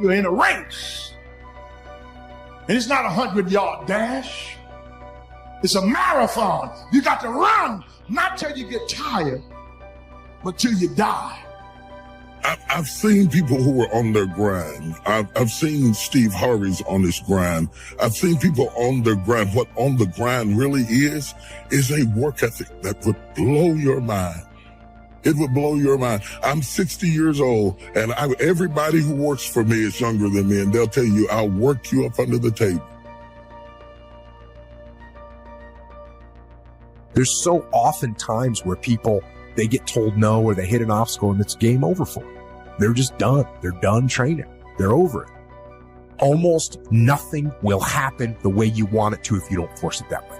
You're in a race. And it's not a 100-yard dash. It's a marathon. You got to run, not till you get tired, but till you die. I've seen people who are on their grind. I've seen Steve Harvey's on his grind. I've seen people on their grind. What on the grind really is a work ethic that would blow your mind. It would blow your mind. I'm 60 years old, and everybody who works for me is younger than me, and they'll tell you, I'll work you up under the table. There's so often times where people, they get told no or they hit an obstacle and it's game over for them. They're just done. They're done training. They're over it. Almost nothing will happen the way you want it to if you don't force it that way,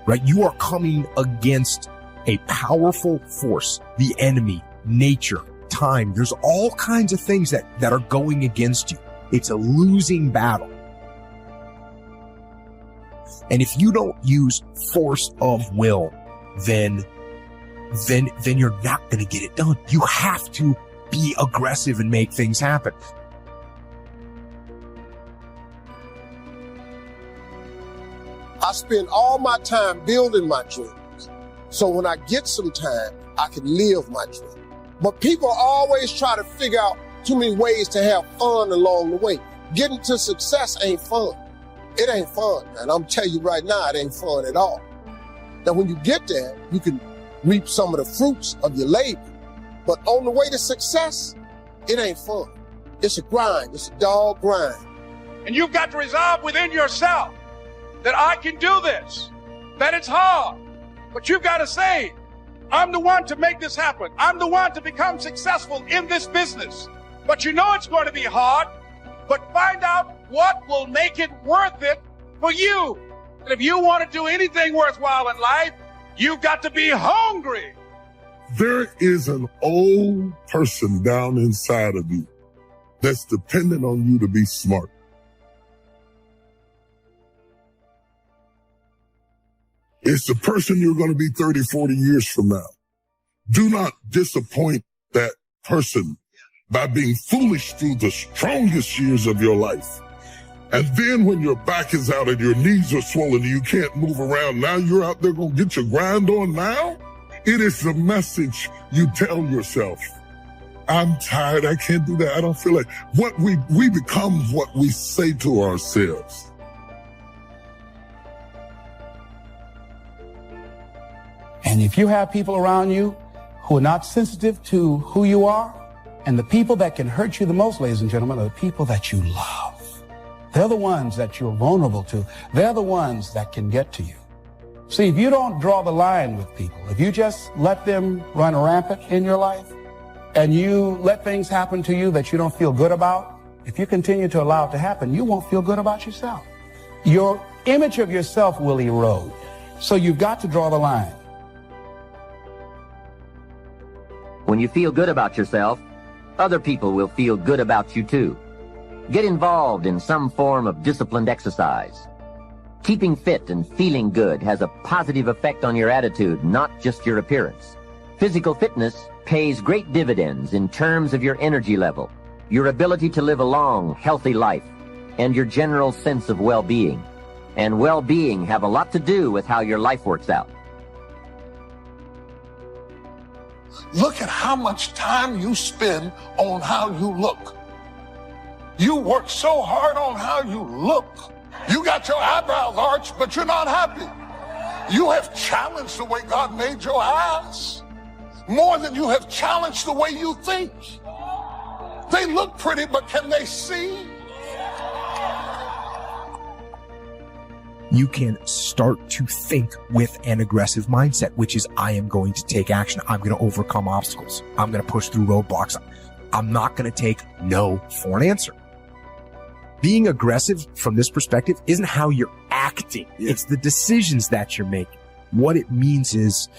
right? You are coming against a powerful force, the enemy, nature, time. There's all kinds of things that are going against you. It's a losing battle. And if you don't use force of will, then you're not going to get it done. You have to be aggressive and make things happen. I spend all my time building my dreams. So when I get some time, I can live my dream. But people always try to figure out too many ways to have fun along the way. Getting to success ain't fun. It ain't fun, man. I'm telling you right now, it ain't fun at all. Now, when you get there, you can reap some of the fruits of your labor. But on the way to success, it ain't fun. It's a grind. It's a dog grind. And you've got to resolve within yourself that I can do this, that it's hard. But you've got to say, I'm the one to make this happen. I'm the one to become successful in this business. But you know it's going to be hard, but find out what will make it worth it for you. And if you want to do anything worthwhile in life, you've got to be hungry. There is an old person down inside of you that's dependent on you to be smart. It's the person you're going to be 30, 40 years from now. Do not disappoint that person by being foolish through the strongest years of your life. And then when your back is out and your knees are swollen and you can't move around, now you're out there going to get your grind on now? It is the message you tell yourself. I'm tired. I can't do that. I don't feel like what we become what we say to ourselves. And if you have people around you who are not sensitive to who you are, and the people that can hurt you the most, ladies and gentlemen, are the people that you love. They're the ones that you're vulnerable to. They're the ones that can get to you. See, if you don't draw the line with people, if you just let them run rampant in your life, and you let things happen to you that you don't feel good about, if you continue to allow it to happen, you won't feel good about yourself. Your image of yourself will erode. So you've got to draw the line. When you feel good about yourself, other people will feel good about you too. Get involved in some form of disciplined exercise. Keeping fit and feeling good has a positive effect on your attitude, not just your appearance. Physical fitness pays great dividends in terms of your energy level, your ability to live a long, healthy life, and your general sense of well-being. And well-being have a lot to do with how your life works out. Look at how much time you spend on how you look. You work so hard on how you look. You got your eyebrows arched, but you're not happy. You have challenged the way God made your eyes more than you have challenged the way you think. They look pretty, but can they see? You can start to think with an aggressive mindset, which is, I am going to take action. I'm going to overcome obstacles. I'm going to push through roadblocks. I'm not going to take no for an answer. Being aggressive from this perspective isn't how you're acting. It's the decisions that you're making. What it means is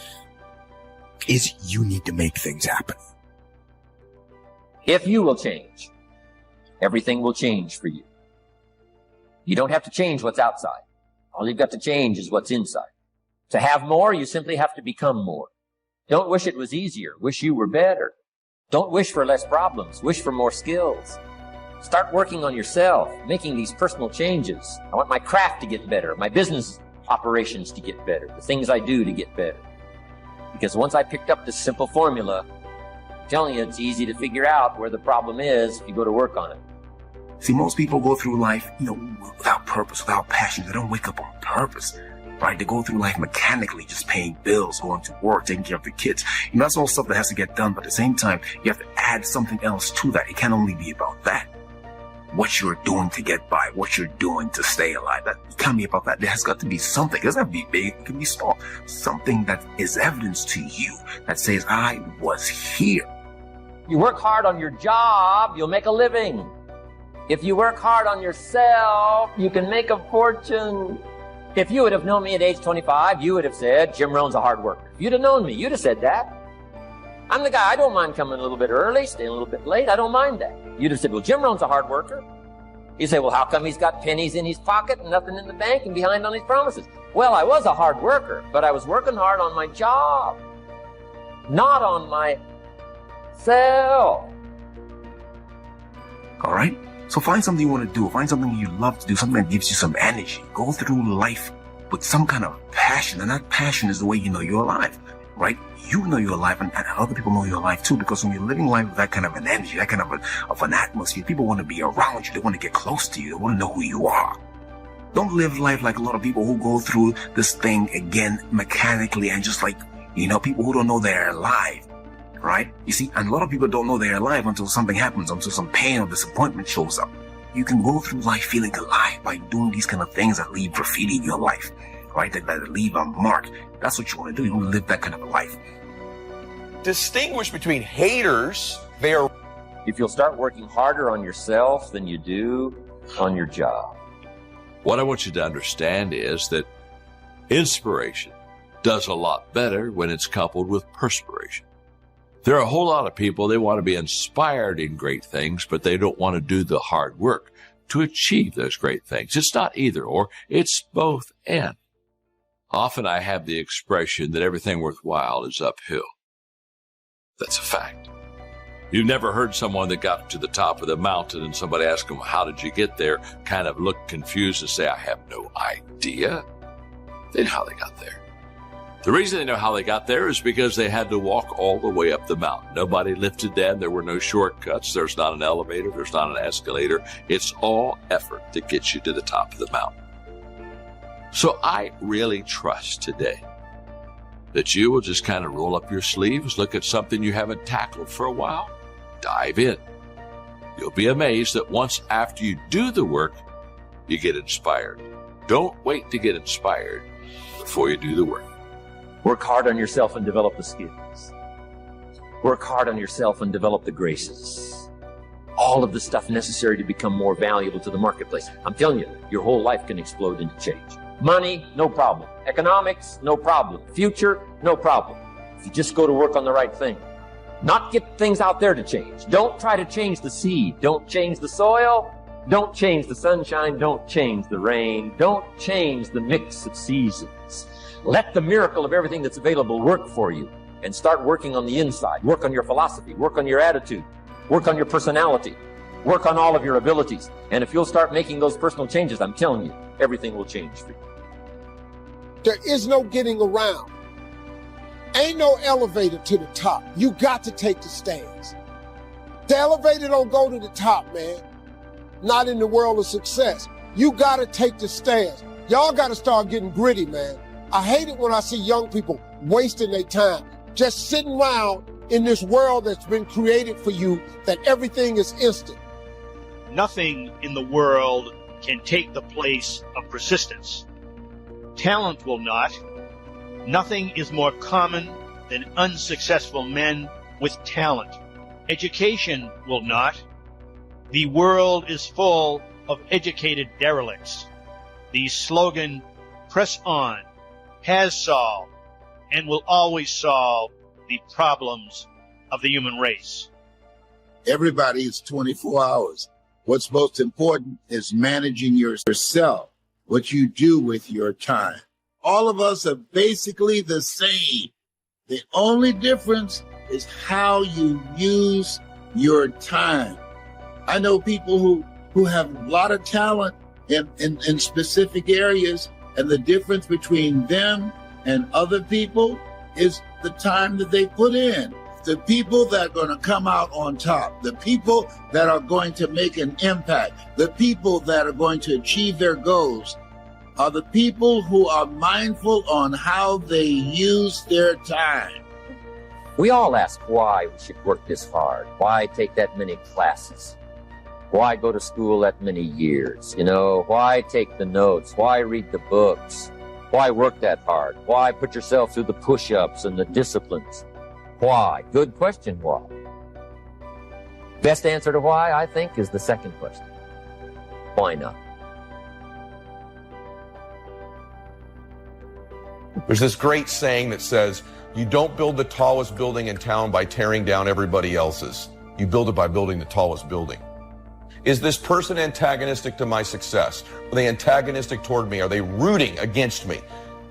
you need to make things happen. If you will change, everything will change for you. You don't have to change what's outside. All you've got to change is what's inside. To have more, you simply have to become more. Don't wish it was easier. Wish you were better. Don't wish for less problems. Wish for more skills. Start working on yourself, making these personal changes. I want my craft to get better, my business operations to get better, the things I do to get better. Because once I picked up this simple formula, I'm telling you, it's easy to figure out where the problem is if you go to work on it. See, most people go through life, without purpose, without passion. They don't wake up on purpose, right? They go through life mechanically, just paying bills, going to work, taking care of the kids. That's all stuff that has to get done. But at the same time, you have to add something else to that. It can't only be about that. What you're doing to get by, what you're doing to stay alive. That can't be about that. There has got to be something. It doesn't have to be big. It can be small. Something that is evidence to you that says, I was here. You work hard on your job, you'll make a living. If you work hard on yourself, you can make a fortune. If you would have known me at age 25, you would have said, Jim Rohn's a hard worker. If you'd have known me, you'd have said that. I'm the guy, I don't mind coming a little bit early, staying a little bit late, I don't mind that. You'd have said, well, Jim Rohn's a hard worker. You'd say, well, how come he's got pennies in his pocket and nothing in the bank and behind on his promises? Well, I was a hard worker, but I was working hard on my job, not on myself. All right? So find something you want to do. Find something you love to do, something that gives you some energy. Go through life with some kind of passion, and that passion is the way you know you're alive, right? You know you're alive, and other people know you're alive too, because when you're living life with that kind of an energy, that kind of an atmosphere, people want to be around you. They want to get close to you. They want to know who you are. Don't live life like a lot of people who go through this thing again mechanically and just like, people who don't know they're alive. Right? You see, and a lot of people don't know they're alive until something happens, until some pain or disappointment shows up. You can go through life feeling alive by doing these kind of things that leave graffiti in your life, right? That leave a mark. That's what you want to do. You want to live that kind of a life. Distinguish between haters, if you'll start working harder on yourself than you do on your job. What I want you to understand is that inspiration does a lot better when it's coupled with perspiration. There are a whole lot of people, they want to be inspired in great things, but they don't want to do the hard work to achieve those great things. It's not either or, it's both and. Often I have the expression that everything worthwhile is uphill. That's a fact. You've never heard someone that got to the top of the mountain and somebody asked them, how did you get there? Kind of look confused and say, I have no idea. They know how they got there. The reason they know how they got there is because they had to walk all the way up the mountain. Nobody lifted them. There were no shortcuts. There's not an elevator. There's not an escalator. It's all effort that gets you to the top of the mountain. So I really trust today that you will just kind of roll up your sleeves, look at something you haven't tackled for a while, dive in. You'll be amazed that once after you do the work, you get inspired. Don't wait to get inspired before you do the work. Work hard on yourself and develop the skills. Work hard on yourself and develop the graces. All of the stuff necessary to become more valuable to the marketplace. I'm telling you, your whole life can explode into change. Money, no problem. Economics, no problem. Future, no problem. If you just go to work on the right thing. Not get things out there to change. Don't try to change the seed. Don't change the soil. Don't change the sunshine. Don't change the rain. Don't change the mix of seasons. Let the miracle of everything that's available work for you, and start working on the inside. Work on your philosophy. Work on your attitude. Work on your personality. Work on all of your abilities. And if you'll start making those personal changes, I'm telling you, everything will change for you. There is no getting around. Ain't no elevator to the top. You got to take the stairs. The elevator don't go to the top, man. Not in the world of success. You got to take the stairs. Y'all got to start getting gritty, man. I hate it when I see young people wasting their time, just sitting around in this world that's been created for you, that everything is instant. Nothing in the world can take the place of persistence. Talent will not. Nothing is more common than unsuccessful men with talent. Education will not. The world is full of educated derelicts. The slogan, press on, has solved and will always solve the problems of the human race. Everybody is 24 hours. What's most important is managing yourself, what you do with your time. All of us are basically the same. The only difference is how you use your time. I know people who have a lot of talent in specific areas, and the difference between them and other people is the time that they put in. The people that are going to come out on top, the people that are going to make an impact, the people that are going to achieve their goals are the people who are mindful on how they use their time. We all ask why we should work this hard. Why take that many classes? Why go to school that many years? Why take the notes? Why read the books? Why work that hard? Why put yourself through the push-ups and the disciplines? Why? Good question, why? Best answer to why, I think, is the second question. Why not? There's this great saying that says, you don't build the tallest building in town by tearing down everybody else's. You build it by building the tallest building. Is this person antagonistic to my success? Are they antagonistic toward me? Are they rooting against me?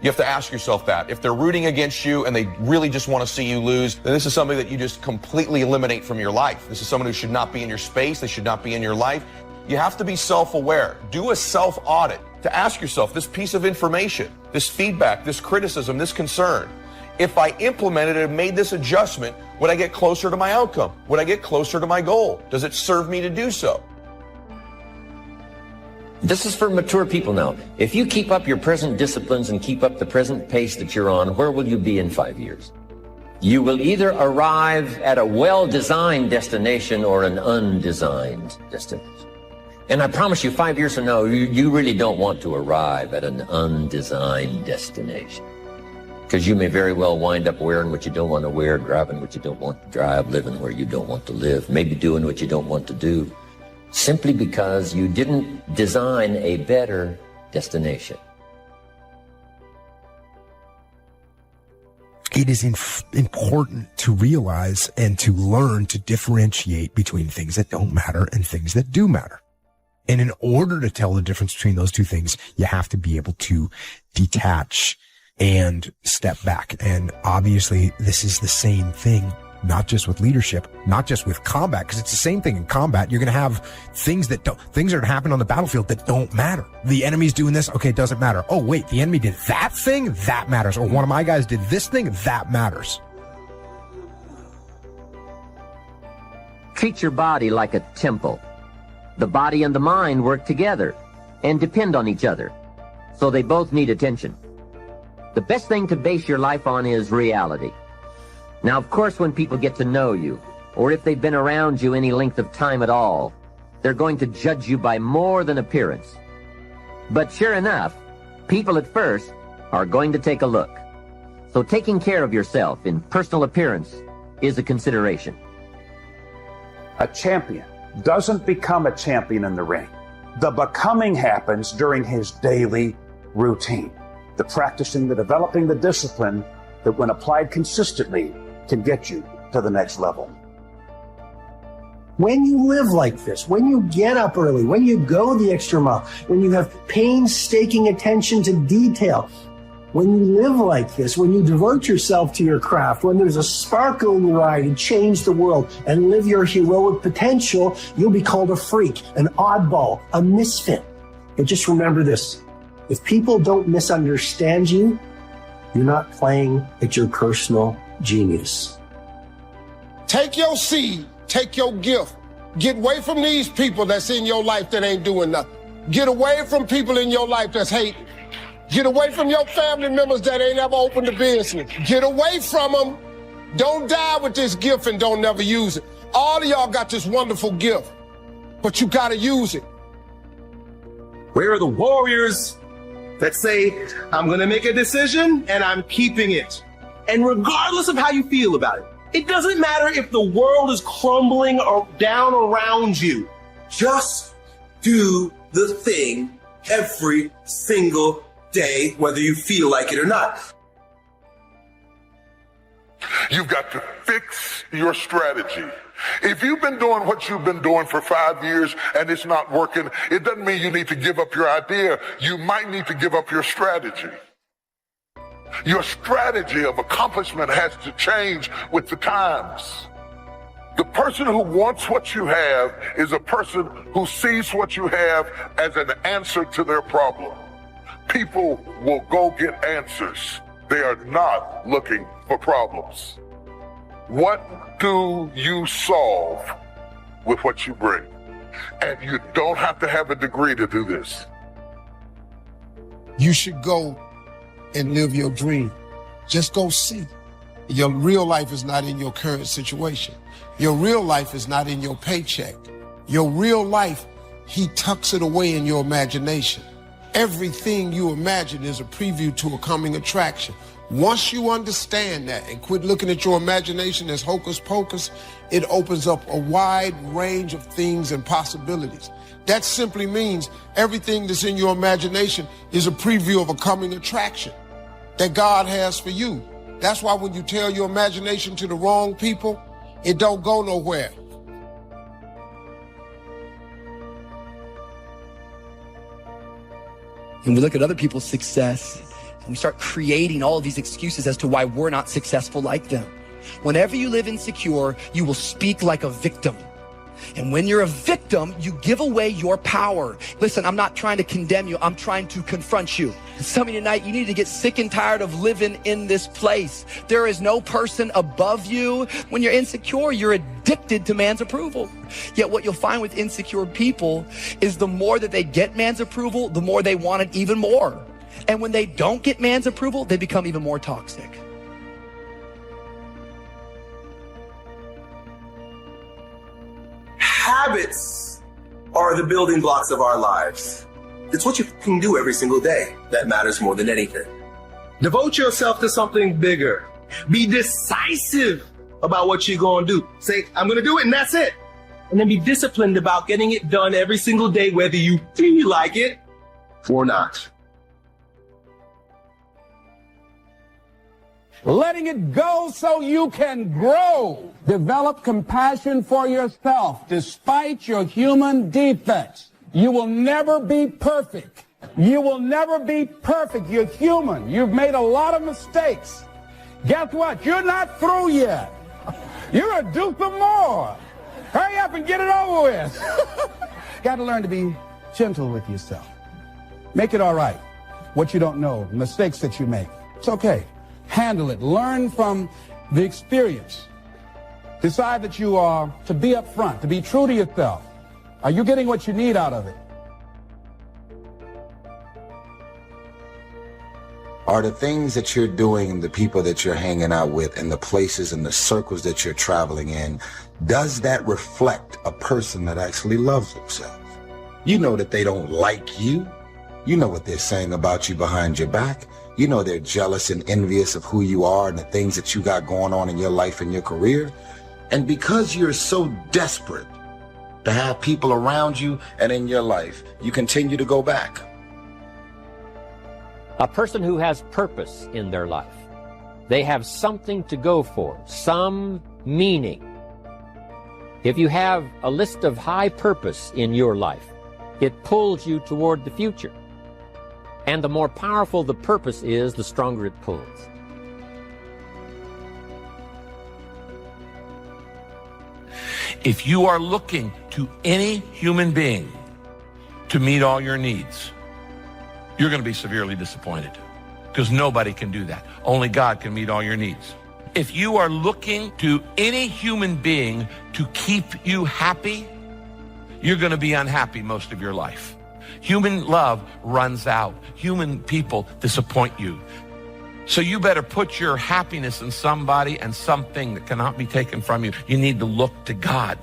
You have to ask yourself that. If they're rooting against you and they really just want to see you lose, then this is something that you just completely eliminate from your life. This is someone who should not be in your space. They should not be in your life. You have to be self-aware. Do a self-audit to ask yourself, this piece of information, this feedback, this criticism, this concern, if I implemented it and made this adjustment, would I get closer to my outcome? Would I get closer to my goal? Does it serve me to do so? This is for mature people now. If you keep up your present disciplines and keep up the present pace that you're on, where will you be in 5 years? You will either arrive at a well-designed destination or an undesigned destination. And I promise you, 5 years from now, you really don't want to arrive at an undesigned destination. Because you may very well wind up wearing what you don't want to wear, driving what you don't want to drive, living where you don't want to live, maybe doing what you don't want to do, simply because you didn't design a better destination. It is important to realize and to learn to differentiate between things that don't matter and things that do matter. And in order to tell the difference between those two things, you have to be able to detach and step back. And obviously, this is the same thing, not just with leadership, not just with combat, because it's the same thing in combat. You're going to have things that happen on the battlefield that don't matter. The enemy's doing this. Okay, it doesn't matter. Oh, wait, the enemy did that thing? That matters. Or one of my guys did this thing? That matters. Treat your body like a temple. The body and the mind work together and depend on each other, so they both need attention. The best thing to base your life on is reality. Now, of course, when people get to know you, or if they've been around you any length of time at all, they're going to judge you by more than appearance. But sure enough, people at first are going to take a look. So taking care of yourself in personal appearance is a consideration. A champion doesn't become a champion in the ring. The becoming happens during his daily routine. The practicing, the developing, the discipline that when applied consistently can get you to the next level. When you live like this, when you get up early, when you go the extra mile, when you have painstaking attention to detail, when you live like this, when you devote yourself to your craft, when there's a sparkle in your eye to change the world and live your heroic potential, you'll be called a freak, an oddball, a misfit. But just remember this. If people don't misunderstand you, you're not playing at your personal genius. Take your seed, take your gift. Get away from these people that's in your life that ain't doing nothing. Get away from people in your life that's hating. Get away from your family members that ain't ever opened a business. Get away from them. Don't die with this gift and don't never use it. All of y'all got this wonderful gift, but you gotta use it. Where are the warriors that say, I'm going to make a decision and I'm keeping it? And regardless of how you feel about it, it doesn't matter if the world is crumbling or down around you. Just do the thing every single day, whether you feel like it or not. You've got to fix your strategy. If you've been doing what you've been doing for 5 years and it's not working, it doesn't mean you need to give up your idea. You might need to give up your strategy. Your strategy of accomplishment has to change with the times. The person who wants what you have is a person who sees what you have as an answer to their problem. People will go get answers. They are not looking for problems. What do you solve with what you bring? And you don't have to have a degree to do this. You should go and live your dream. Just go see. Your real life is not in your current situation. Your real life is not in your paycheck. Your real life, he tucks it away in your imagination. Everything you imagine is a preview to a coming attraction. Once you understand that and quit looking at your imagination as hocus pocus, it opens up a wide range of things and possibilities. That simply means everything that's in your imagination is a preview of a coming attraction that God has for you. That's why when you tell your imagination to the wrong people, it don't go nowhere. And we look at other people's success and we start creating all of these excuses as to why we're not successful like them. Whenever you live insecure, you will speak like a victim. And when you're a victim, you give away your power. Listen, I'm not trying to condemn you. I'm trying to confront you. Some of you tonight, you need to get sick and tired of living in this place. There is no person above you. When you're insecure, you're addicted to man's approval. Yet what you'll find with insecure people is the more that they get man's approval, the more they want it even more. And when they don't get man's approval, they become even more toxic. Habits are the building blocks of our lives. It's what you can do every single day that matters more than anything. Devote yourself to something bigger. Be decisive about what you're going to do. Say, I'm going to do it, and that's it. And then be disciplined about getting it done every single day, whether you feel like it or not. Letting it go so you can grow. Develop compassion for yourself despite your human defects. You will never be perfect. You will never be perfect. You're human. You've made a lot of mistakes. Guess what? You're not through yet. You're gonna do some more. Hurry up and get it over with. Got to learn to be gentle with yourself. Make it all right. What you don't know, mistakes that you make. It's okay. Handle it. Learn from the experience. Decide that you are to be up front, to be true to yourself. Are you getting what you need out of it? Are the things that you're doing and the people that you're hanging out with and the places and the circles that you're traveling in, does that reflect a person that actually loves themselves? You know that they don't like you. You know what they're saying about you behind your back. You know they're jealous and envious of who you are and the things that you got going on in your life and your career. And because you're so desperate to have people around you and in your life, you continue to go back. A person who has purpose in their life. They have something to go for, some meaning. If you have a list of high purpose in your life, it pulls you toward the future. And the more powerful the purpose is, the stronger it pulls. If you are looking to any human being to meet all your needs, you're going to be severely disappointed because nobody can do that. Only God can meet all your needs. If you are looking to any human being to keep you happy, you're going to be unhappy most of your life. Human love runs out. Human people disappoint you. So you better put your happiness in somebody and something that cannot be taken from you. You need to look to God.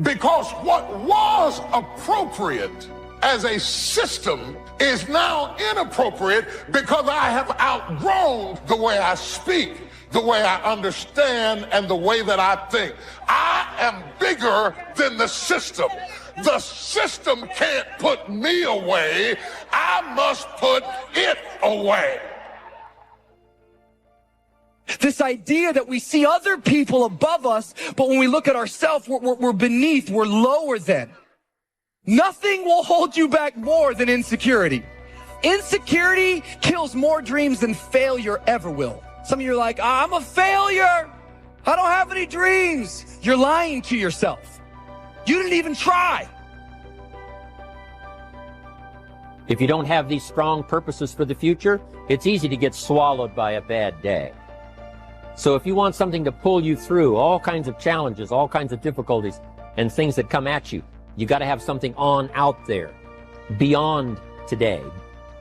Because what was appropriate as a system is now inappropriate because I have outgrown the way I speak, the way I understand, and the way that I think. I am bigger than the system. The system can't put me away. I must put it away. This idea that we see other people above us, but when we look at ourselves, we're beneath, we're lower than. Nothing will hold you back more than insecurity. Insecurity kills more dreams than failure ever will. Some of you are like, I'm a failure. I don't have any dreams. You're lying to yourself. You didn't even try. If you don't have these strong purposes for the future, it's easy to get swallowed by a bad day. So if you want something to pull you through all kinds of challenges, all kinds of difficulties, and things that come at you, you got to have something on out there, beyond today,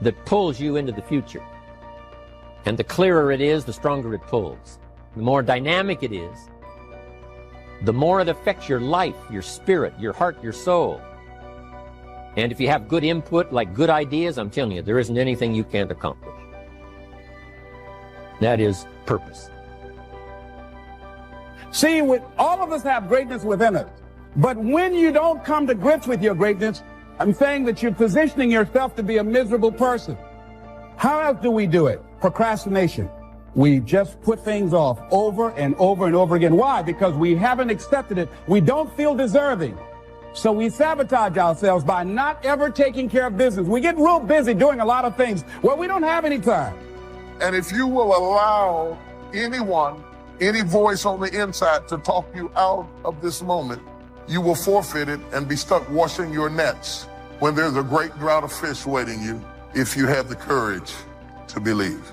that pulls you into the future. And the clearer it is, the stronger it pulls. The more dynamic it is, the more it affects your life, your spirit, your heart, your soul. And if you have good input, like good ideas, I'm telling you, there isn't anything you can't accomplish. That is purpose. See, all of us have greatness within us. But when you don't come to grips with your greatness, I'm saying that you're positioning yourself to be a miserable person. How else do we do it? Procrastination. We just put things off over and over and over again. Why? Because we haven't accepted it. We don't feel deserving. So we sabotage ourselves by not ever taking care of business. We get real busy doing a lot of things where we don't have any time. And if you will allow anyone, any voice on the inside to talk you out of this moment, you will forfeit it and be stuck washing your nets when there's a great drought of fish waiting you if you have the courage to believe.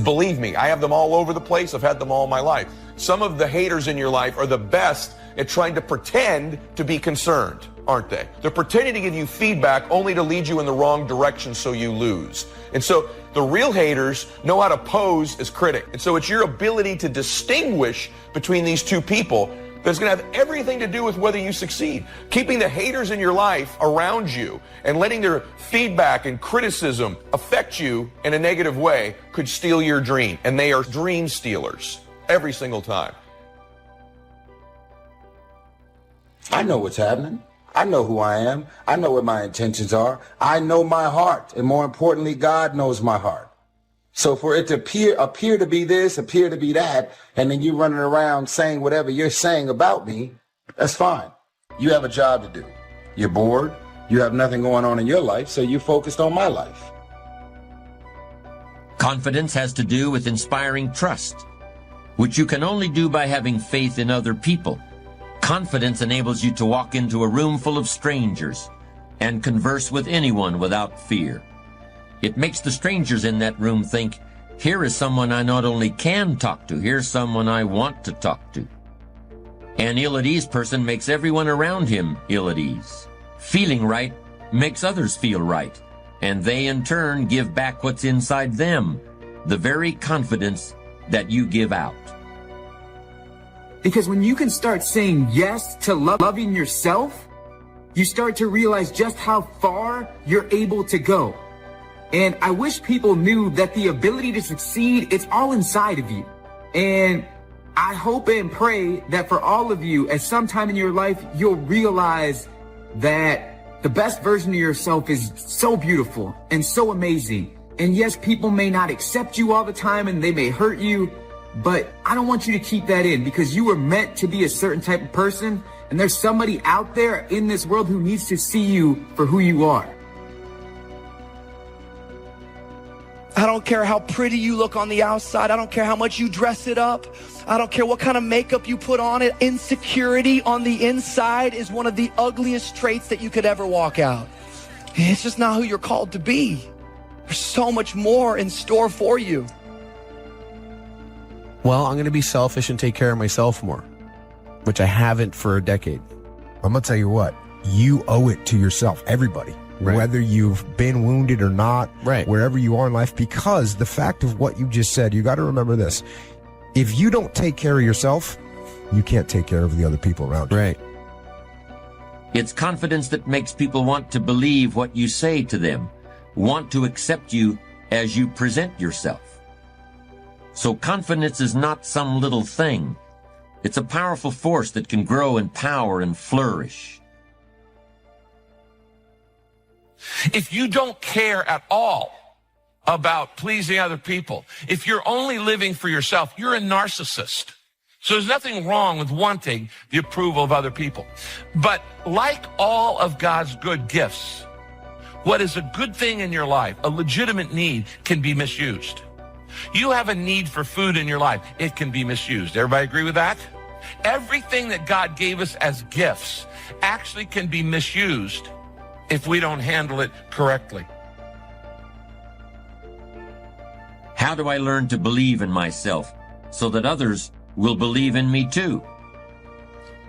Believe me, I have them all over the place. I've had them all my life. Some of the haters in your life are the best at trying to pretend to be concerned, aren't they? They're pretending to give you feedback only to lead you in the wrong direction so you lose. And so the real haters know how to pose as critic. And so it's your ability to distinguish between these two people that's going to have everything to do with whether you succeed. Keeping the haters in your life around you and letting their feedback and criticism affect you in a negative way could steal your dream. And they are dream stealers every single time. I know what's happening. I know who I am. I know what my intentions are. I know my heart. And more importantly, God knows my heart. So for it to appear to be this, appear to be that, and then you running around saying whatever you're saying about me, that's fine. You have a job to do. You're bored. You have nothing going on in your life, so you're focused on my life. Confidence has to do with inspiring trust, which you can only do by having faith in other people. Confidence enables you to walk into a room full of strangers and converse with anyone without fear. It makes the strangers in that room think, here is someone I not only can talk to, here's someone I want to talk to. An ill-at-ease person makes everyone around him ill at ease. Feeling right makes others feel right, and they in turn give back what's inside them, the very confidence that you give out. Because when you can start saying yes to loving yourself, you start to realize just how far you're able to go. And I wish people knew that the ability to succeed, it's all inside of you. And I hope and pray that for all of you, at some time in your life, you'll realize that the best version of yourself is so beautiful and so amazing. And yes, people may not accept you all the time and they may hurt you, but I don't want you to keep that in, because you were meant to be a certain type of person. And there's somebody out there in this world who needs to see you for who you are. I don't care how pretty you look on the outside. I don't care how much you dress it up. I don't care what kind of makeup you put on it. Insecurity on the inside is one of the ugliest traits that you could ever walk out. It's just not who you're called to be. There's so much more in store for you. Well, I'm going to be selfish and take care of myself more, which I haven't for a decade. I'm going to tell you what, you owe it to yourself, everybody. Right. Whether you've been wounded or not, right, wherever you are in life, because the fact of what you just said, you got to remember this. If you don't take care of yourself, you can't take care of the other people around you. Right. It's confidence that makes people want to believe what you say to them, want to accept you as you present yourself. So confidence is not some little thing. It's a powerful force that can grow in power and flourish. If you don't care at all about pleasing other people, if you're only living for yourself, you're a narcissist. So there's nothing wrong with wanting the approval of other people. But like all of God's good gifts, what is a good thing in your life, a legitimate need, can be misused. You have a need for food in your life. It can be misused. Everybody agree with that? Everything that God gave us as gifts actually can be misused if we don't handle it correctly. How do I learn to believe in myself so that others will believe in me too?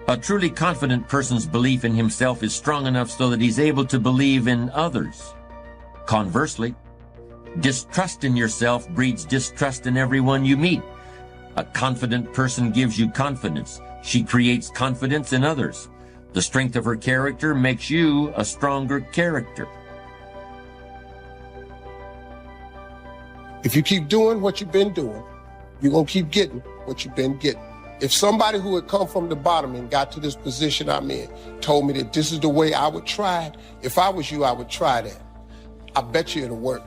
A truly confident person's belief in himself is strong enough so that he's able to believe in others. Conversely, distrust in yourself breeds distrust in everyone you meet. A confident person gives you confidence. She creates confidence in others. The strength of her character makes you a stronger character. If you keep doing what you've been doing, you're going to keep getting what you've been getting. If somebody who had come from the bottom and got to this position I'm in told me that this is the way I would try it, if I was you, I would try that. I bet you it'll work.